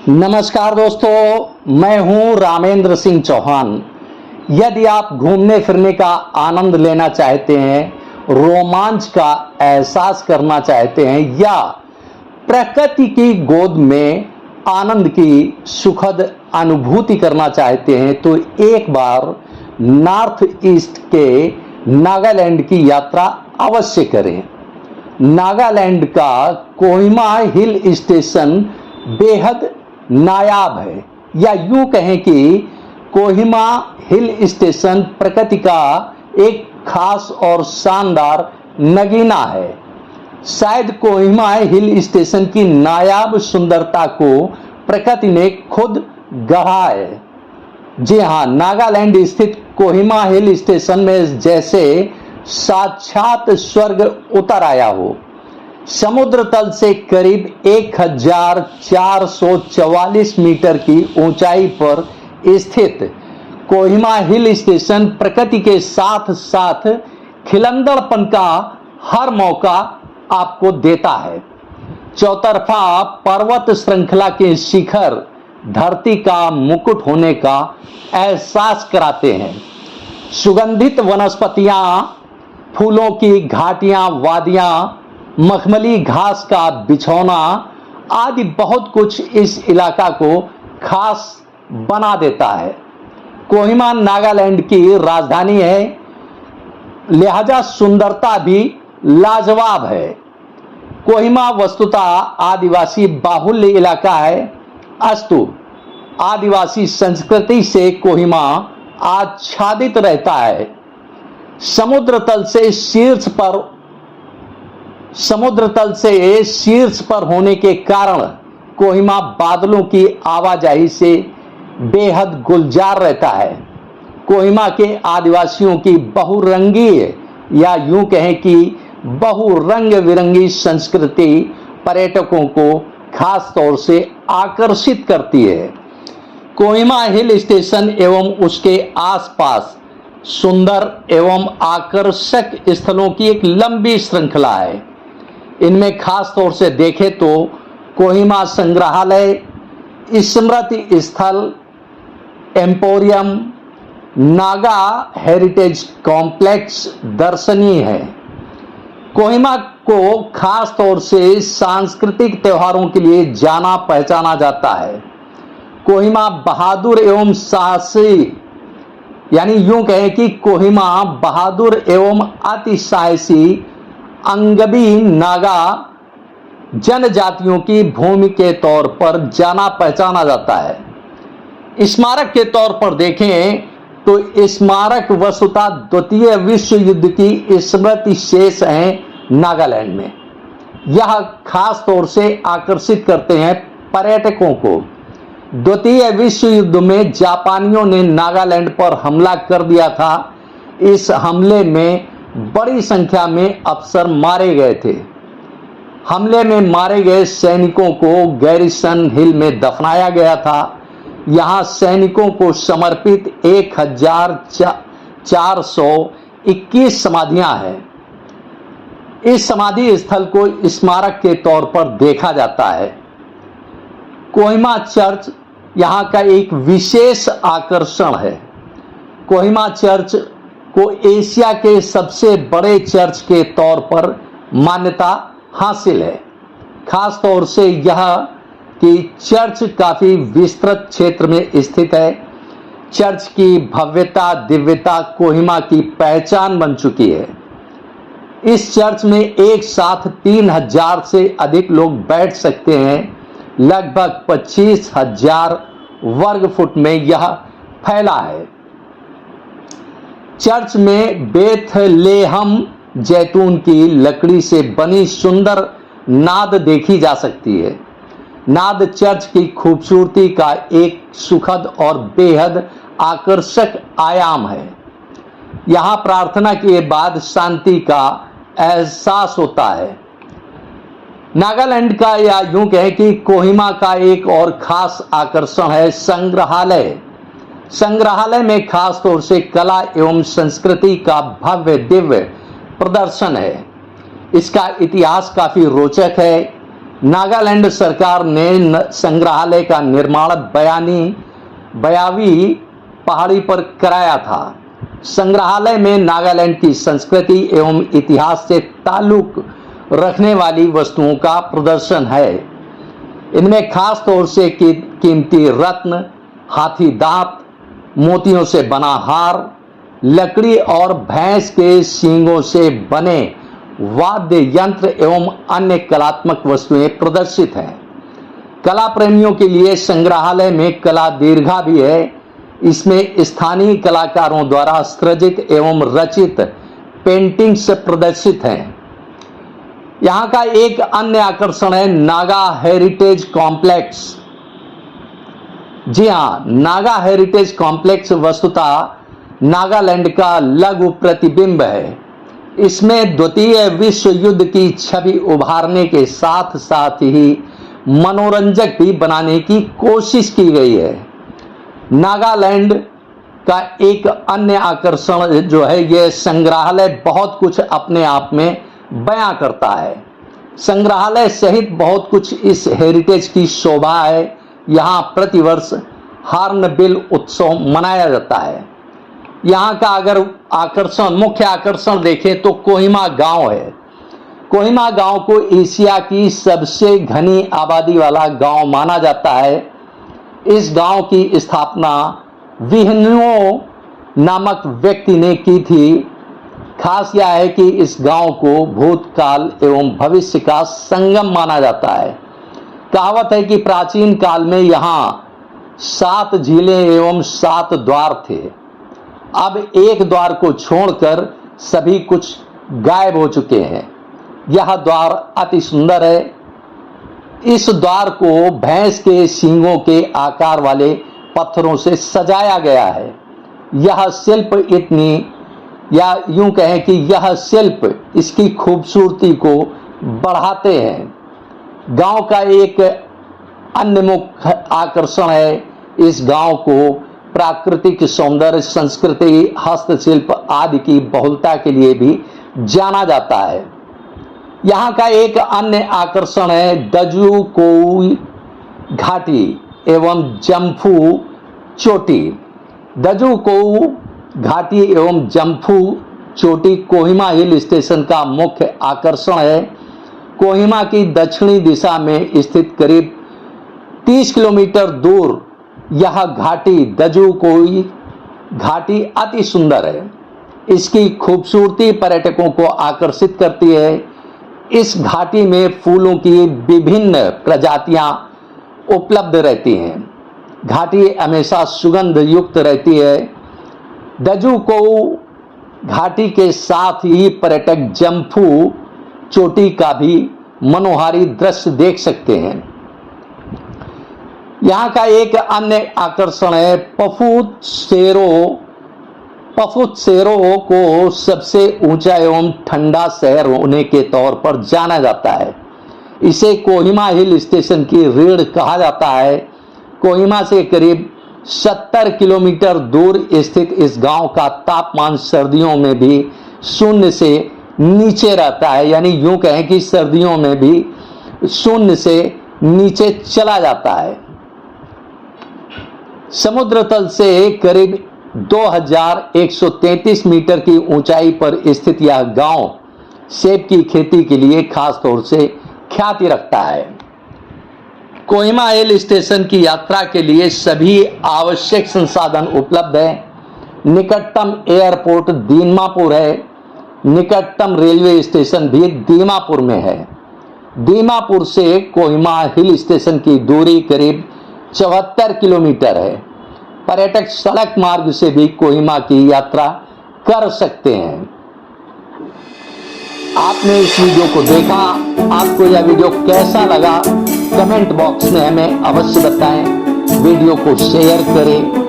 नमस्कार दोस्तों, मैं हूं रामेंद्र सिंह चौहान। यदि आप घूमने फिरने का आनंद लेना चाहते हैं, रोमांच का एहसास करना चाहते हैं या प्रकृति की गोद में आनंद की सुखद अनुभूति करना चाहते हैं, तो एक बार नॉर्थ ईस्ट के नागालैंड की यात्रा अवश्य करें। नागालैंड का कोहिमा हिल स्टेशन बेहद नायाब है, या यूं कहें कि कोहिमा हिल स्टेशन प्रकृति का एक खास और शानदार नगीना है। शायद कोहिमा हिल स्टेशन की नायाब सुंदरता को प्रकृति ने खुद गढ़ा है। जी हाँ, नागालैंड स्थित कोहिमा हिल स्टेशन में जैसे साक्षात स्वर्ग उतर आया हो। समुद्र तल से करीब 1444 मीटर की ऊंचाई पर स्थित कोहिमा हिल स्टेशन प्रकृति के साथ साथ खिलंदड़पन का हर मौका आपको देता है। चौतरफा पर्वत श्रृंखला के शिखर धरती का मुकुट होने का एहसास कराते हैं। सुगंधित वनस्पतियां, फूलों की घाटियां, वादियां, मखमली घास का बिछौना आदि बहुत कुछ इस इलाका को खास बना देता है। कोहिमा नागालैंड की राजधानी है, लिहाजा सुंदरता भी लाजवाब है। कोहिमा वस्तुतः आदिवासी बाहुल्य इलाका है, अस्तु आदिवासी संस्कृति से कोहिमा आच्छादित रहता है। समुद्र तल से शीर्ष पर होने के कारण कोहिमा बादलों की आवाजाही से बेहद गुलजार रहता है। कोहिमा के आदिवासियों की बहुरंगी, या यूं कहें कि बहुरंग बिरंगी संस्कृति पर्यटकों को खास तौर से आकर्षित करती है। कोहिमा हिल स्टेशन एवं उसके आसपास सुंदर एवं आकर्षक स्थलों की एक लंबी श्रृंखला है। इनमें खास तौर से देखें तो कोहिमा संग्रहालय, स्मृति स्थल, एम्पोरियम, नागा हेरिटेज कॉम्प्लेक्स दर्शनीय है। कोहिमा को खास तौर से सांस्कृतिक त्योहारों के लिए जाना पहचाना जाता है। कोहिमा बहादुर एवं साहसी, यानी यूं कहें कि कोहिमा बहादुर एवं अति साहसी अंगबी नागा जनजातियों की भूमि के तौर पर जाना पहचाना जाता है। स्मारक के तौर पर देखें तो स्मारक वस्तुतः द्वितीय विश्व युद्ध की स्मृति शेष हैं नागालैंड में। यह खास तौर से आकर्षित करते हैं पर्यटकों को। द्वितीय विश्व युद्ध में जापानियों ने नागालैंड पर हमला कर दिया था। इस हमले में बड़ी संख्या में अफसर मारे गए थे। हमले में मारे गए सैनिकों को गैरिसन हिल में दफनाया गया था। यहां सैनिकों को समर्पित 1421 समाधियां हैं। इस समाधि स्थल को स्मारक के तौर पर देखा जाता है। कोहिमा चर्च यहां का एक विशेष आकर्षण है। कोहिमा चर्च को एशिया के सबसे बड़े चर्च के तौर पर मान्यता हासिल है। खास तौर से यह कि चर्च काफी विस्तृत क्षेत्र में स्थित है। चर्च की भव्यता, दिव्यता कोहिमा की पहचान बन चुकी है। इस चर्च में एक साथ 3000 से अधिक लोग बैठ सकते हैं। लगभग 25,000 वर्ग फुट में यह फैला है। चर्च में बेथलेहम जैतून की लकड़ी से बनी सुंदर नाद देखी जा सकती है। नाद चर्च की खूबसूरती का एक सुखद और बेहद आकर्षक आयाम है। यहां प्रार्थना के बाद शांति का एहसास होता है। नागालैंड का, या यूं कहें कि कोहिमा का एक और खास आकर्षण है संग्रहालय। संग्रहालय में खास तौर से कला एवं संस्कृति का भव्य दिव्य प्रदर्शन है। इसका इतिहास काफी रोचक है। नागालैंड सरकार ने संग्रहालय का निर्माण बयावी पहाड़ी पर कराया था। संग्रहालय में नागालैंड की संस्कृति एवं इतिहास से ताल्लुक रखने वाली वस्तुओं का प्रदर्शन है। इनमें खास तौर से कीमती रत्न, हाथी दांत, मोतियों से बना हार, लकड़ी और भैंस के सींगों से बने वाद्य यंत्र एवं अन्य कलात्मक वस्तुएं प्रदर्शित हैं। कला प्रेमियों के लिए संग्रहालय में कला दीर्घा भी है। इसमें स्थानीय कलाकारों द्वारा सृजित एवं रचित पेंटिंग्स प्रदर्शित हैं। यहाँ का एक अन्य आकर्षण है नागा हेरिटेज कॉम्प्लेक्स। जी हाँ, नागा हेरिटेज कॉम्प्लेक्स वस्तुतः नागालैंड का लघु प्रतिबिंब है। इसमें द्वितीय विश्व युद्ध की छवि उभारने के साथ साथ ही मनोरंजक भी बनाने की कोशिश की गई है। नागालैंड का एक अन्य आकर्षण जो है, यह संग्रहालय बहुत कुछ अपने आप में बयां करता है। संग्रहालय सहित बहुत कुछ इस हेरिटेज की शोभा है। यहाँ प्रतिवर्ष हार्नबिल उत्सव मनाया जाता है। यहाँ का अगर मुख्य आकर्षण देखें तो कोहिमा गांव है। कोहिमा गांव को एशिया की सबसे घनी आबादी वाला गांव माना जाता है। इस गांव की स्थापना विहनुओ नामक व्यक्ति ने की थी। खास यह है कि इस गांव को भूतकाल एवं भविष्य का संगम माना जाता है। कहावत है कि प्राचीन काल में यहाँ 7 झीलें एवं 7 द्वार थे। अब एक द्वार को छोड़कर सभी कुछ गायब हो चुके हैं। यह द्वार अति सुंदर है। इस द्वार को भैंस के सींगों के आकार वाले पत्थरों से सजाया गया है। यह शिल्प या यूं कहें कि यह शिल्प इसकी खूबसूरती को बढ़ाते हैं। गांव का एक अन्य मुख्य आकर्षण है, इस गांव को प्राकृतिक सौंदर्य, संस्कृति, हस्तशिल्प आदि की बहुलता के लिए भी जाना जाता है। यहाँ का एक अन्य आकर्षण है दजूकोई घाटी एवं जम्फू चोटी। दजूकोई घाटी एवं जम्फू चोटी कोहिमा हिल स्टेशन का मुख्य आकर्षण है। कोहिमा की दक्षिणी दिशा में स्थित करीब 30 किलोमीटर दूर यह घाटी दजूकोई घाटी अति सुंदर है। इसकी खूबसूरती पर्यटकों को आकर्षित करती है। इस घाटी में फूलों की विभिन्न प्रजातियां उपलब्ध रहती हैं। घाटी हमेशा सुगंध युक्त रहती है। दजूकोई घाटी के साथ ही पर्यटक जम्फू चोटी का भी मनोहारी दृश्य देख सकते हैं। यहाँ का एक अन्य आकर्षण है पफूत सेरो को सबसे ऊंचा एवं ठंडा शहर होने के तौर पर जाना जाता है। इसे कोहिमा हिल स्टेशन की रीढ़ कहा जाता है। कोहिमा से करीब 70 किलोमीटर दूर स्थित इस गांव का तापमान सर्दियों में भी 0 से नीचे रहता है। यानी यूं कहें कि सर्दियों में भी 0 से नीचे चला जाता है। समुद्र तल से करीब 2133 मीटर की ऊंचाई पर स्थित यह गांव सेब की खेती के लिए खास तौर से ख्याति रखता है। कोहिमा हिल स्टेशन की यात्रा के लिए सभी आवश्यक संसाधन उपलब्ध है। निकटतम एयरपोर्ट दीमापुर है। निकटतम रेलवे स्टेशन भी दीमापुर में है। दीमापुर से कोहिमा हिल स्टेशन की दूरी करीब 74 किलोमीटर है। पर्यटक सड़क मार्ग से भी कोहिमा की यात्रा कर सकते हैं। आपने इस वीडियो को देखा, आपको यह वीडियो कैसा लगा कमेंट बॉक्स में हमें अवश्य बताएं। वीडियो को शेयर करें।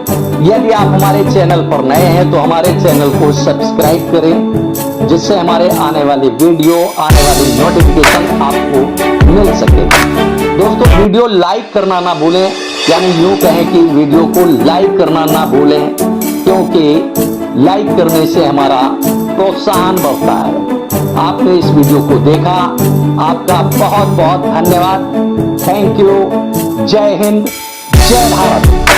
यदि आप हमारे चैनल पर नए हैं तो हमारे चैनल को सब्सक्राइब करें, जिससे हमारे आने वाली वीडियो, आने वाली नोटिफिकेशन आपको मिल सके। दोस्तों, वीडियो लाइक करना ना भूलें यानी यूं कहें कि वीडियो को लाइक करना ना भूलें, क्योंकि लाइक करने से हमारा प्रोत्साहन बढ़ता है। आपने इस वीडियो को देखा, आपका बहुत बहुत धन्यवाद। Thank you. जय हिंद, जय भारत।